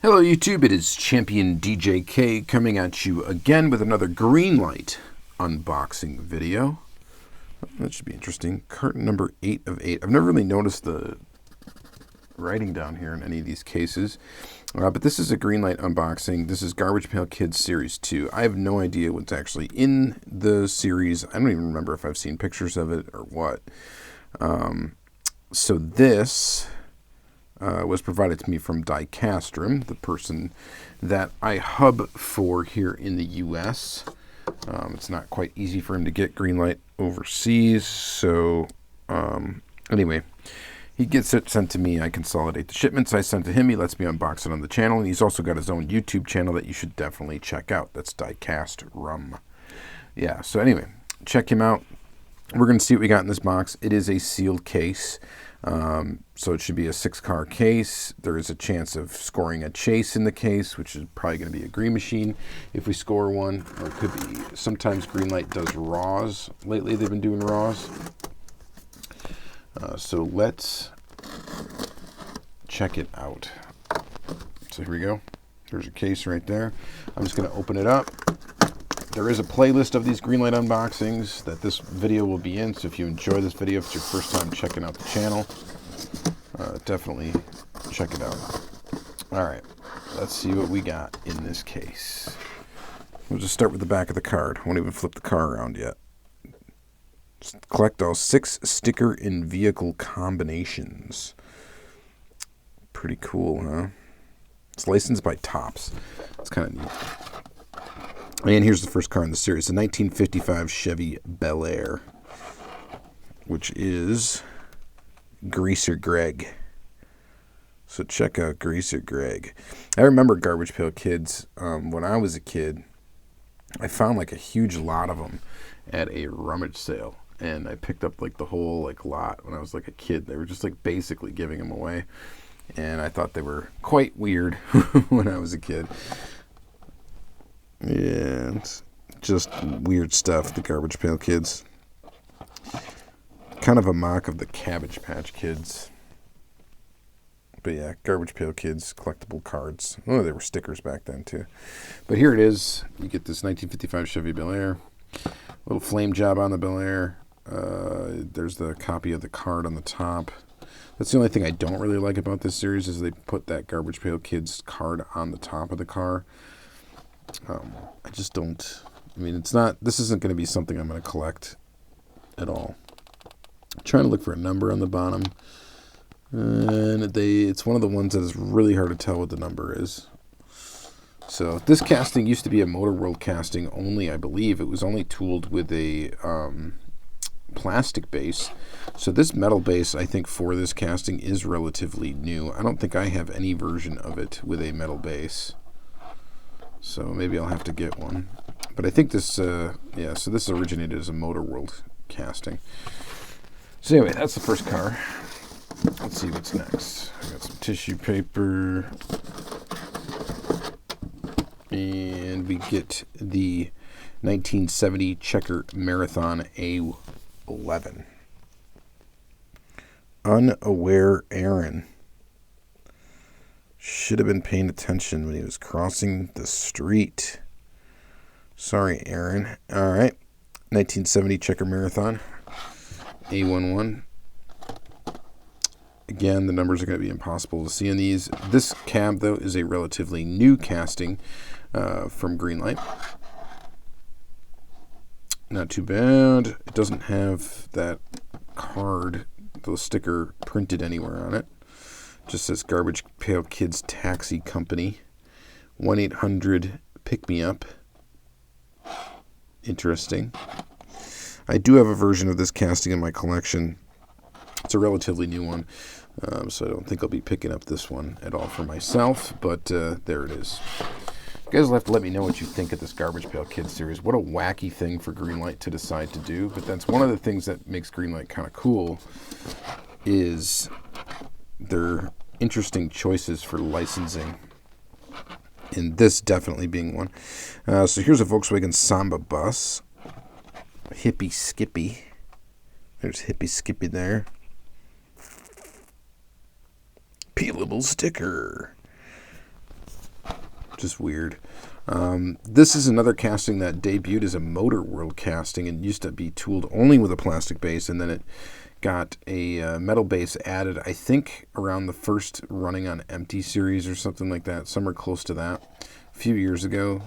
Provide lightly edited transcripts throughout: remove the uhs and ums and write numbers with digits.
Hello YouTube, it is Championdjk coming at you again with another Greenlight unboxing video. That should be interesting. Carton number 8 of 8. I've never really noticed the writing down here in any of these cases. But this is a Greenlight unboxing. This is Garbage Pail Kids Series 2. I have no idea what's actually in the series. I don't even remember if I've seen pictures of it or what. So this was provided to me from Diecast, the person that I hub for here in the U.S. It's not quite easy for him to get Greenlight overseas, so anyway, he gets it sent to me. I consolidate the shipments. I send to him. He lets me unbox it on the channel, and he's also got his own YouTube channel that you should definitely check out. That's Diecast. Yeah, so anyway, check him out. We're going to see what we got in this box. It is a sealed case. So it should be a 6-car case. There is a chance of scoring a chase in the case, which is probably going to be a green machine if we score one. Or it could be, sometimes Greenlight does raws. Lately they've been doing raws. So let's check it out. So here we go. There's a case right there. I'm just going to open it up. There is a playlist of these Greenlight unboxings that this video will be in, so if you enjoy this video, if it's your first time checking out the channel, definitely check it out. Alright, let's see what we got in this case. We'll just start with the back of the card. I won't even flip the car around yet. Just collect all 6 sticker and vehicle combinations. Pretty cool, huh? It's licensed by Topps. It's kind of neat. And here's the first car in the series, the 1955 Chevy Belair, which is Greaser Greg. So check out Greaser Greg. I remember Garbage Pail Kids. When I was a kid, I found like a huge lot of them at a rummage sale. And I picked up like the whole lot when I was like a kid. They were just like basically giving them away. And I thought they were quite weird when I was a kid. Yeah, it's just weird stuff, the Garbage Pail Kids. Kind of a mock of the Cabbage Patch Kids. But yeah, Garbage Pail Kids, collectible cards. Oh, there were stickers back then too. But here it is. You get this 1955 Chevy Belair. Little flame job on the Belair. There's the copy of the card on the top. That's the only thing I don't really like about this series is they put that Garbage Pail Kids card on the top of the car. I just don't, this isn't going to be something I'm going to collect at all. I'm trying to look for a number on the bottom, and it's one of the ones that is really hard to tell what the number is. So this casting used to be a Motor World casting only, I believe. It was only tooled with a plastic base. So this metal base, I think, for this casting is relatively new. I don't think I have any version of it with a metal base. So maybe I'll have to get one. But I think this, so this originated as a Motor World casting. So anyway, that's the first car. Let's see what's next. I got some tissue paper. And we get the 1970 Checker Marathon A11. Unaware Aaron. Should have been paying attention when he was crossing the street. Sorry, Aaron. All right. 1970 Checker Marathon. A11. Again, the numbers are going to be impossible to see in these. This cab, though, is a relatively new casting from Greenlight. Not too bad. It doesn't have that card, the sticker printed anywhere on it. Just says Garbage Pail Kids Taxi Company. 1-800-PICK-ME-UP. Interesting. I do have a version of this casting in my collection. It's a relatively new one, so I don't think I'll be picking up this one at all for myself, but there it is. You guys will have to let me know what you think of this Garbage Pail Kids series. What a wacky thing for Greenlight to decide to do, but that's one of the things that makes Greenlight kind of cool is their interesting choices for licensing, and this definitely being one. So here's a Volkswagen Samba bus. Hippie Skippy. There's Hippie Skippy there. Peelable sticker. Just weird. This is another casting that debuted as a Motor World casting and used to be tooled only with a plastic base, and then it got a metal base added, I think, around the first running on Empty series or something like that, somewhere close to that, a few years ago.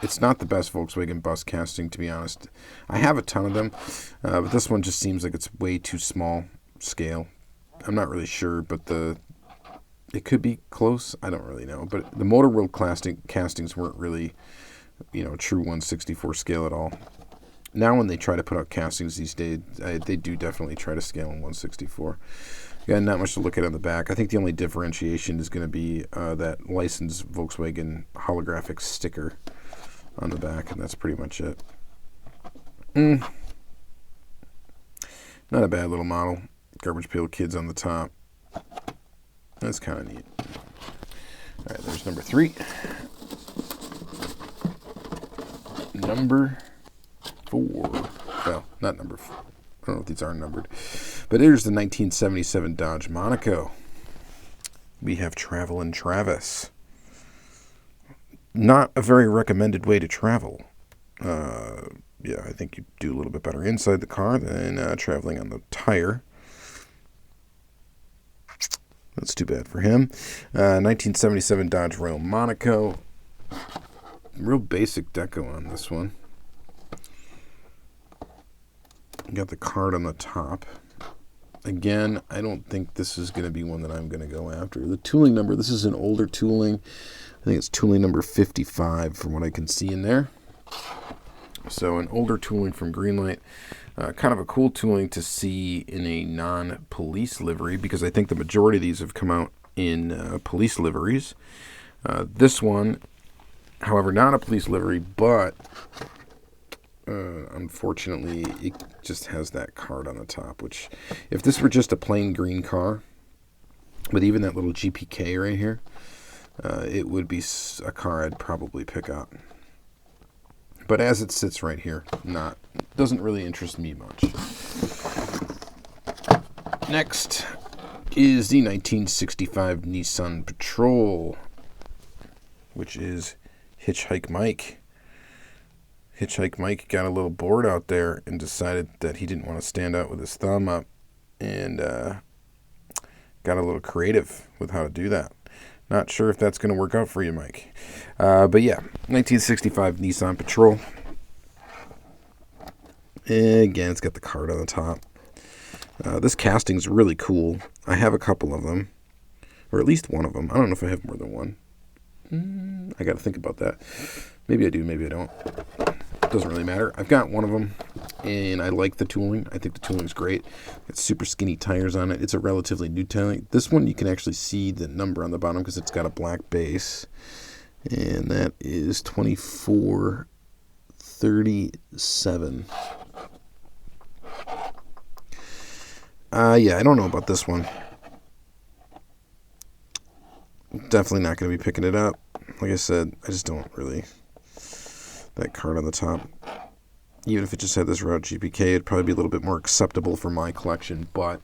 It's not the best Volkswagen bus casting, to be honest. I have a ton of them, but this one just seems like it's way too small scale. I'm not really sure, but it could be close. I don't really know. But the Motor World castings weren't really, true 1/64 scale at all. Now when they try to put out castings these days, they do definitely try to scale in 1/64. Again, not much to look at on the back. I think the only differentiation is going to be that licensed Volkswagen holographic sticker on the back, and that's pretty much it. Not a bad little model. Garbage Pail Kids on the top. That's kind of neat. All right, there's number 3. Number 4. Well, not number 4. I don't know if these are numbered. But here's the 1977 Dodge Monaco. We have Travelin' Travis. Not a very recommended way to travel. Yeah, I think you do a little bit better inside the car than traveling on the tire. That's too bad for him. 1977 Dodge Royal Monaco. Real basic deco on this one. Got the card on the top. Again, I don't think this is going to be one that I'm going to go after. The tooling number, this is an older tooling. I think it's tooling number 55 from what I can see in there. So an older tooling from Greenlight. Kind of a cool tooling to see in a non-police livery, because I think the majority of these have come out in police liveries. This one, however, not a police livery, but unfortunately it just has that card on the top, which if this were just a plain green car with even that little GPK right here, it would be a car I'd probably pick up. But as it sits right here, doesn't really interest me much. Next is the 1965 Nissan Patrol, which is Hitchhike Mike. Hitchhike Mike got a little bored out there and decided that he didn't want to stand out with his thumb up, and got a little creative with how to do that. Not sure if that's going to work out for you, Mike. But yeah, 1965 Nissan Patrol. Again, it's got the card on the top. This casting's really cool. I have a couple of them, or at least one of them. I don't know if I have more than one. I got to think about that. Maybe I do, maybe I don't. Doesn't really matter. I've got one of them, and I like the tooling. I think the tooling's great. It's super skinny tires on it. It's a relatively new tooling. This one, you can actually see the number on the bottom because it's got a black base, and that is 2437. Yeah, I don't know about this one. Definitely not going to be picking it up. Like I said, I just don't really... That card on the top. Even if it just had this route GPK, it'd probably be a little bit more acceptable for my collection, but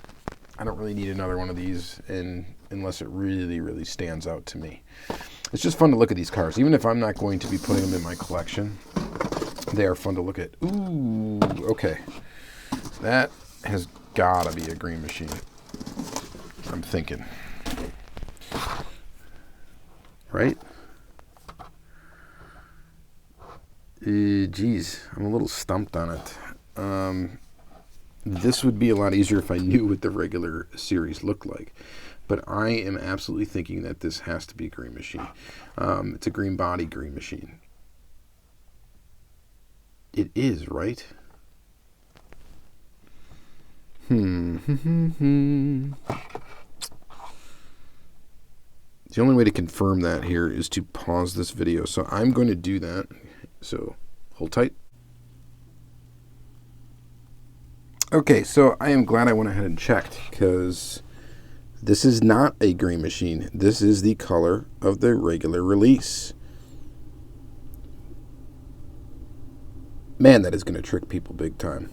I don't really need another one of these unless it really, really stands out to me. It's just fun to look at these cars. Even if I'm not going to be putting them in my collection, they are fun to look at. Ooh, okay. That has got to be a Green Machine. I'm thinking. Right? Geez, I'm a little stumped on it. This would be a lot easier if I knew what the regular series looked like. But I am absolutely thinking that this has to be a Green Machine. It's a green body Green Machine. It is, right? The only way to confirm that here is to pause this video. So I'm going to do that. So hold tight. Okay, so I am glad I went ahead and checked, because this is not a Green Machine. This is the color of the regular release. Man, that is going to trick people big time.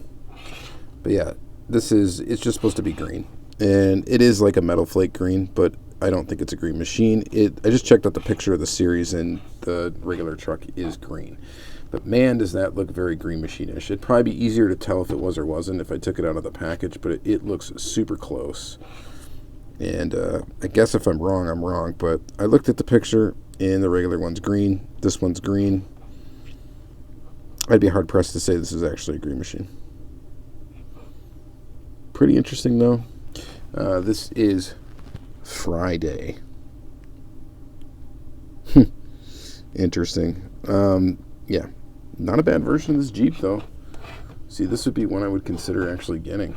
But yeah, it's just supposed to be green. And it is like a metal flake green, but I don't think it's a green machine. I just checked out the picture of the series, and the regular truck is green. But man, does that look very Green Machine-ish. It'd probably be easier to tell if it was or wasn't if I took it out of the package, but it looks super close. And I guess if I'm wrong, I'm wrong. But I looked at the picture, and the regular one's green. This one's green. I'd be hard-pressed to say this is actually a Green Machine. Pretty interesting, though. This is Friday. Interesting. Yeah, not a bad version of this Jeep, though. See, this would be one I would consider actually getting.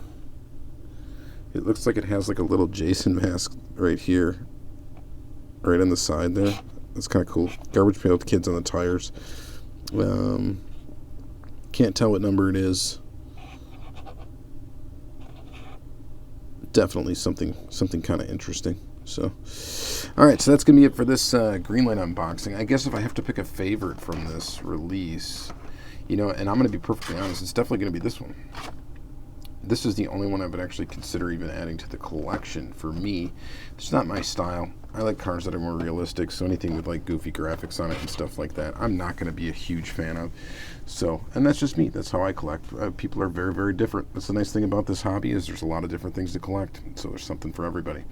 It looks like it has like a little Jason mask right here, right on the side there. That's kind of cool. Garbage Pail Kids on the tires. Can't tell what number it is. Definitely something kind of interesting. So, all right, so that's going to be it for this Greenlight unboxing. I guess if I have to pick a favorite from this release, and I'm going to be perfectly honest, it's definitely going to be this one. This is the only one I would actually consider even adding to the collection. For me, it's not my style. I like cars that are more realistic, so anything with like goofy graphics on it and stuff like that, I'm not going to be a huge fan of. So, and that's just me. That's how I collect. People are very, very different. That's the nice thing about this hobby, is there's a lot of different things to collect. So there's something for everybody.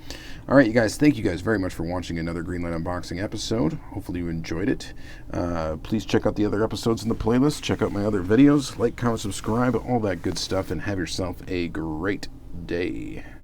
All right, you guys, thank you guys very much for watching another Greenlight unboxing episode. Hopefully you enjoyed it. Please check out the other episodes in the playlist. Check out my other videos. Like, comment, subscribe, all that good stuff, and have yourself a great day.